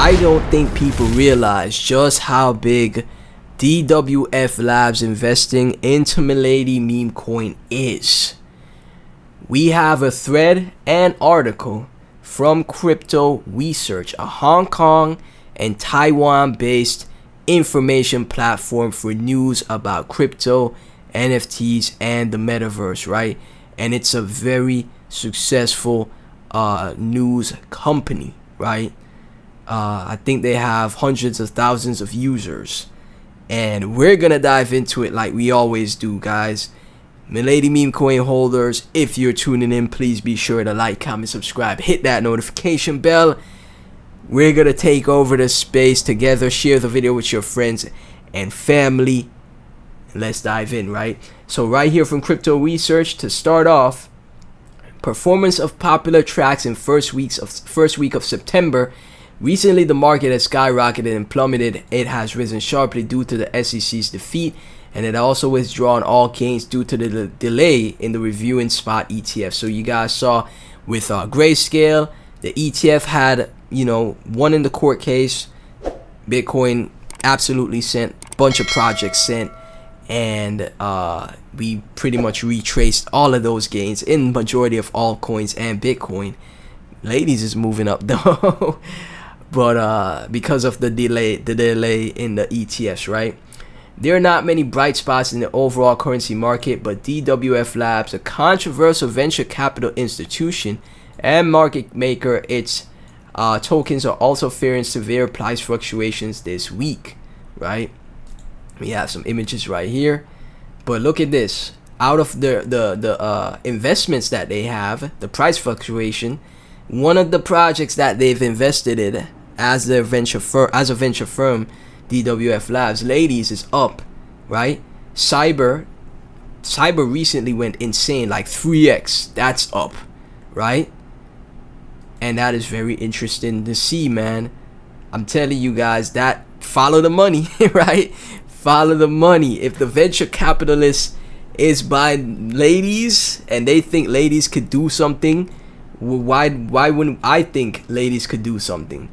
I don't think people realize just how big DWF Labs investing into Milady Memecoin is. We have a thread and article from Crypto Wesearch, a Hong Kong and Taiwan based information platform for news about crypto, NFTs, and the metaverse, right? And it's a very successful news company, right? I think they have hundreds of thousands of users, and we're gonna dive into it like we always do, guys. Milady Memecoin holders, if you're tuning in, please be sure to like, comment, subscribe, hit that notification bell. We're gonna take over the space together. Share the video with your friends and family. Let's dive in, right? So right here from Crypto Wesearch, to start off, performance of popular tracks in first week of September. Recently, the market has skyrocketed and plummeted. It has risen sharply due to the SEC's defeat, and it also withdrawn all gains due to the delay in the review in spot ETF. So you guys saw with Grayscale, the ETF had, won in the court case. Bitcoin absolutely sent, bunch of projects sent, and we pretty much retraced all of those gains in majority of altcoins and Bitcoin. Ladies is moving up though. But because of the delay in the ETFs, right? There are not many bright spots in the overall currency market, but DWF Labs, a controversial venture capital institution and market maker, its tokens are also fearing severe price fluctuations this week, right? We have some images right here, but look at this. Out of the investments that they have, the price fluctuation, one of the projects that they've invested in as a venture firm, DWF Labs, ladies, is up, right? Cyber recently went insane, like 3x. That's up, right? And that is very interesting to see, man. I'm telling you guys that follow the money, right? Follow the money. If the venture capitalist is buying ladies and they think ladies could do something, why wouldn't I think ladies could do something?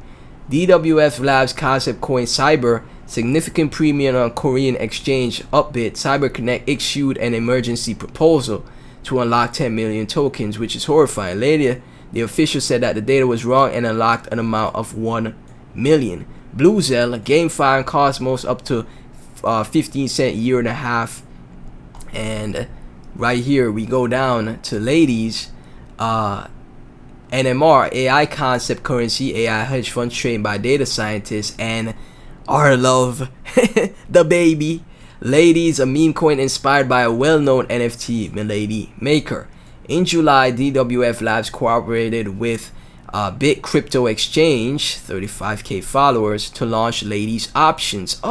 DWF Labs concept coin Cyber, significant premium on Korean exchange Upbit. CyberConnect issued an emergency proposal to unlock 10 million tokens, which is horrifying. Later, the official said that the data was wrong and unlocked an amount of 1 million. Bluezell, GameFi and Cosmos up to 15 cent year and a half. And right here we go down to ladies. NMR, AI concept currency, AI hedge fund trained by data scientists, and our love, the baby. Ladies, a meme coin inspired by a well-known NFT, Milady Maker. In July, DWF Labs cooperated with Bit Crypto Exchange, 35k followers, to launch Ladies Options.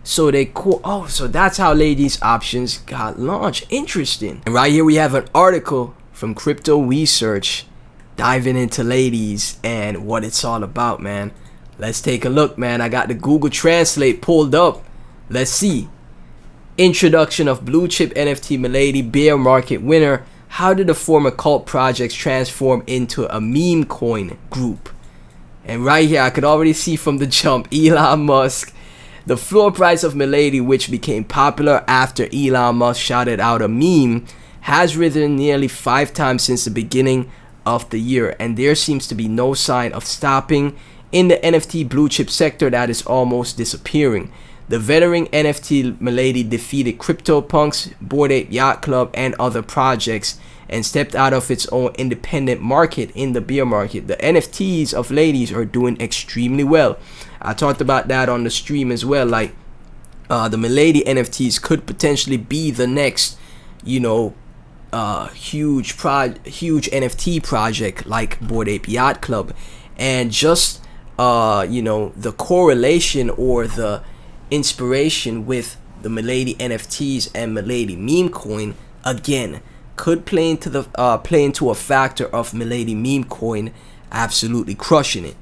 So that's how Ladies Options got launched. Interesting. And right here we have an article from Crypto Wesearch diving into ladies and what it's all about, man. Let's take a look, man. I got the Google Translate pulled up. Let's see. Introduction of blue chip NFT Milady, bear market winner. How did the former cult projects transform into a meme coin group? And right here I could already see from the jump, Elon Musk. The floor price of Milady, which became popular after Elon Musk shouted out a meme, has risen nearly 5 times since the beginning of the year, and there seems to be no sign of stopping in the NFT blue chip sector that is almost disappearing. The veteran NFT Milady defeated CryptoPunks, Bored Ape Yacht Club, and other projects and stepped out of its own independent market in the bear market. The NFTs of ladies are doing extremely well. I talked about that on the stream as well. Like the Milady NFTs could potentially be the next, huge NFT project like Bored Ape Yacht Club. And just the correlation or the inspiration with the Milady NFTs and Milady Memecoin again could play into a factor of Milady Memecoin absolutely crushing it.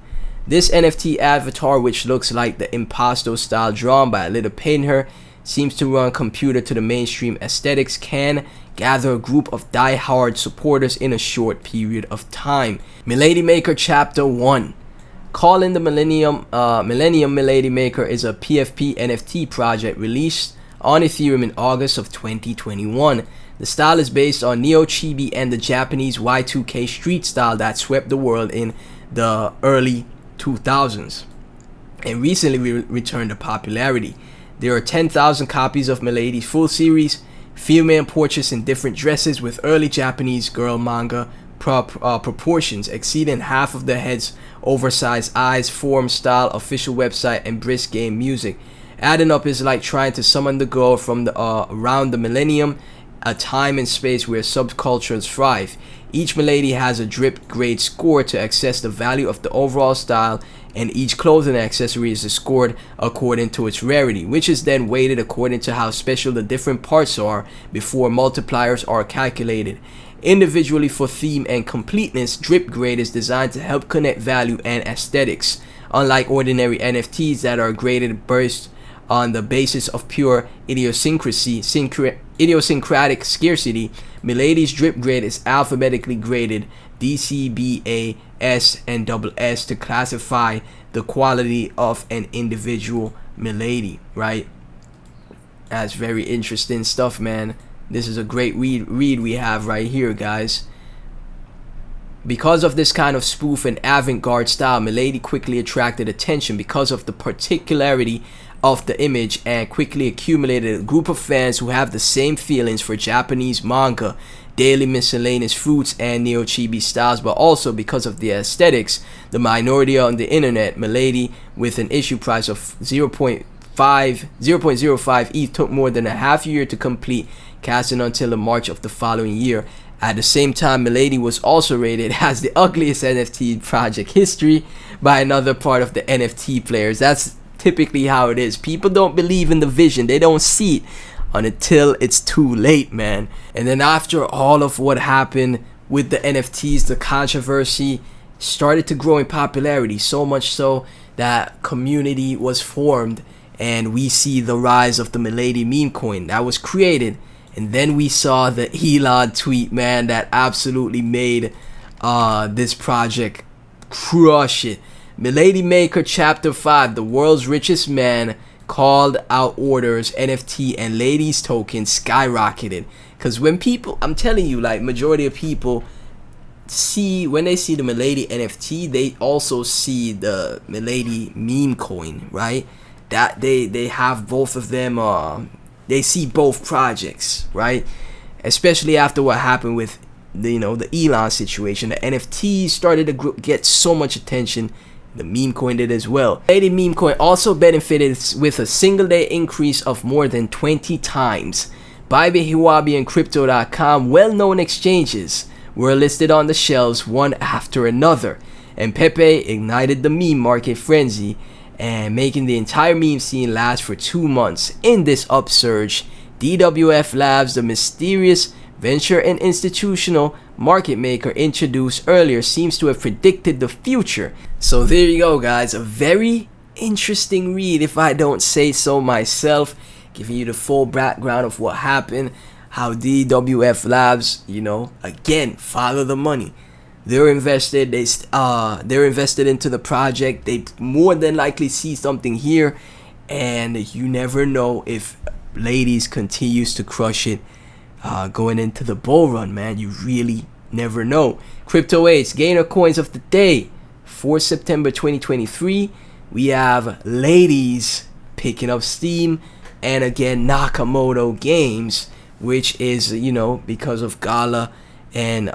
This NFT avatar, which looks like the Impasto style drawn by a little painter, seems to run computer to the mainstream aesthetics, can gather a group of die-hard supporters in a short period of time. Milady Maker Chapter 1. calling the Millennium Milady Maker is a PFP NFT project released on Ethereum in August of 2021. The style is based on neo-chibi and the Japanese Y2K street style that swept the world in the early 2000s and recently returned to popularity. There are 10,000 copies of Milady's full series, female portraits in different dresses with early Japanese girl manga proportions exceeding half of the head's oversized eyes, form, style, official website, and brisk game music. Adding up is like trying to summon the girl from the around the millennium, a time and space where subcultures thrive. Each Milady has a drip grade score to assess the value of the overall style, and each clothing accessory is scored according to its rarity, which is then weighted according to how special the different parts are before multipliers are calculated. Individually for theme and completeness, drip grade is designed to help connect value and aesthetics. Unlike ordinary NFTs that are graded based on the basis of pure idiosyncratic scarcity, Milady's drip grade is alphabetically graded D, C, B, A, S, and SS to classify the quality of an individual Milady, right? That's very interesting stuff, man. This is a great read we have right here, guys. Because of this kind of spoof and avant-garde style, Milady quickly attracted attention because of the particularity of the image and quickly accumulated a group of fans who have the same feelings for Japanese manga, daily miscellaneous fruits, and neo-chibi styles, but also because of the aesthetics. The minority on the internet, Milady, with an issue price of 0.05 ETH, took more than a half year to complete, casting until the March of the following year. At the same time, Milady was also rated as the ugliest NFT project history by another part of the NFT players. That's typically how it is. People don't believe in the vision. They don't see it until it's too late, man. And then after all of what happened with the NFTs, the controversy started to grow in popularity, so much so that community was formed, and we see the rise of the Milady Memecoin that was created. And then we saw the Elon tweet, man, that absolutely made this project crush it. Milady Maker Chapter 5, the world's richest man, called out orders, NFT, and ladies tokens skyrocketed. Because when people, I'm telling you, like, majority of people see, when they see the Milady NFT, they also see the Milady Memecoin, right? That they have both of them, they see both projects, right? Especially after what happened with the Elon situation. The NFTs started to get so much attention. The Memecoin did as well. Milady Memecoin also benefited with a single day increase of more than 20 times. Bybit, Huobi, and Crypto.com, well-known exchanges, were listed on the shelves one after another. And Pepe ignited the meme market frenzy, and making the entire meme scene last for 2 months. In this upsurge, DWF Labs, the mysterious venture and institutional market maker introduced earlier, seems to have predicted the future. So there you go, guys. A very interesting read, if I don't say so myself, giving you the full background of what happened, how DWF Labs, again, follow the money. They're invested. They're invested into the project. They more than likely see something here, and you never know if Ladies continues to crush it going into the bull run, man. You really never know. Crypto 8's gainer coins of the day for September 2023. We have Ladies picking up steam, and again Nakamoto Games, which is because of Gala and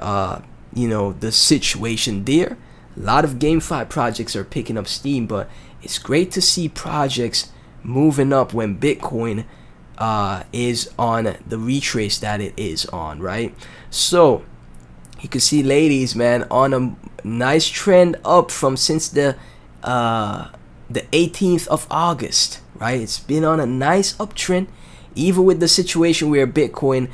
the situation there. A lot of GameFi projects are picking up steam, but it's great to see projects moving up when Bitcoin is on the retrace that it is on, right? So you can see Ladies, man, on a nice trend up from since the 18th of August, right? It's been on a nice uptrend, even with the situation where Bitcoin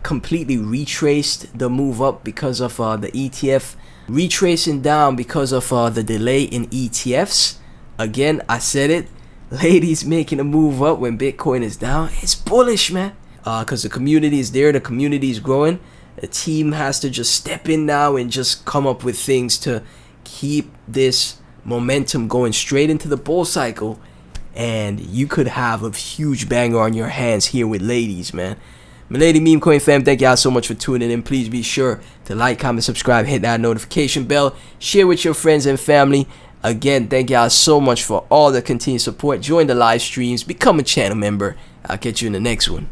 completely retraced the move up because of the ETF retracing down because of the delay in ETFs. Again, I said it, Ladies making a move up when Bitcoin is down. It's bullish, man, because the community is there, the community is growing. The team has to just step in now and just come up with things to keep this momentum going straight into the bull cycle, and you could have a huge banger on your hands here with ladies, man. Milady Memecoin fam, thank y'all so much for tuning in. Please be sure to like, comment, subscribe, hit that notification bell, share with your friends and family. Again, thank y'all so much for all the continued support. Join the live streams, become a channel member. I'll catch you in the next one.